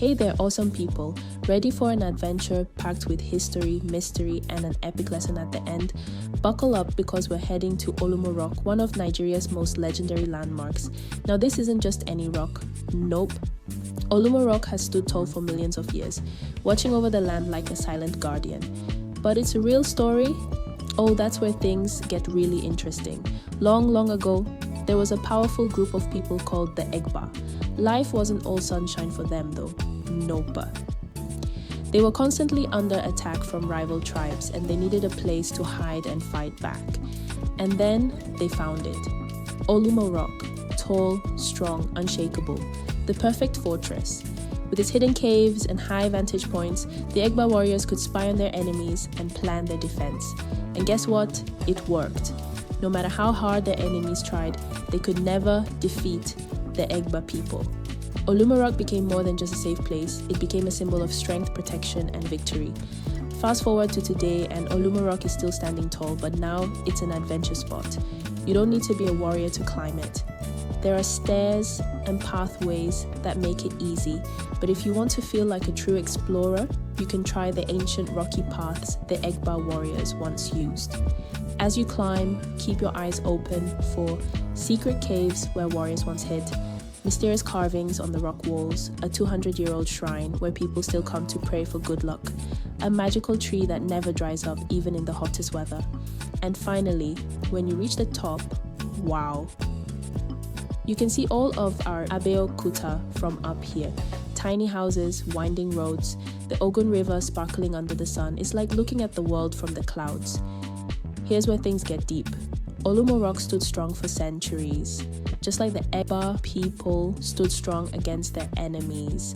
Hey there, awesome people. Ready for an adventure packed with history, mystery, and an epic lesson at the end? Buckle up because we're heading to Olumo Rock, one of Nigeria's most legendary landmarks. Now, this isn't just any rock. Nope. Olumo Rock has stood tall for millions of years, watching over the land like a silent guardian. But it's a real story? Oh, that's where things get really interesting. Long ago, there was a powerful group of people called the Egba. Life wasn't all sunshine for them though. Nope. They were constantly under attack from rival tribes and they needed a place to hide and fight back. And then they found it. Olumo Rock, tall, strong, unshakable, the perfect fortress. With its hidden caves and high vantage points, the Egba warriors could spy on their enemies and plan their defense. And guess what? It worked. No matter how hard their enemies tried, they could never defeat the Egba people. Olumo Rock became more than just a safe place, it became a symbol of strength, protection, and victory. Fast forward to today, and Olumo Rock is still standing tall, but now it's an adventure spot. You don't need to be a warrior to climb it. There are stairs and pathways that make it easy, but if you want to feel like a true explorer, you can try the ancient rocky paths the Egba warriors once used. As you climb, keep your eyes open for secret caves where warriors once hid, mysterious carvings on the rock walls, a 200-year-old shrine where people still come to pray for good luck, a magical tree that never dries up even in the hottest weather. And finally, when you reach the top, wow! You can see all of our Abeokuta from up here. Tiny houses, winding roads, the Ogun river sparkling under the sun. It's like looking at the world from the clouds. Here's where things get deep. Olumo Rock stood strong for centuries, just like the Egba people stood strong against their enemies.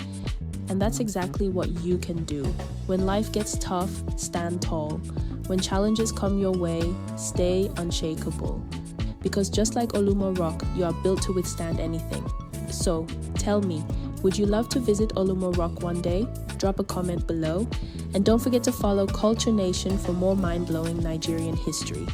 And that's exactly what you can do. When life gets tough, stand tall. When challenges come your way, stay unshakable. Because just like Olumo Rock, you are built to withstand anything. So, tell me, would you love to visit Olumo Rock one day? Drop a comment below. And don't forget to follow Culture Nation for more mind-blowing Nigerian history.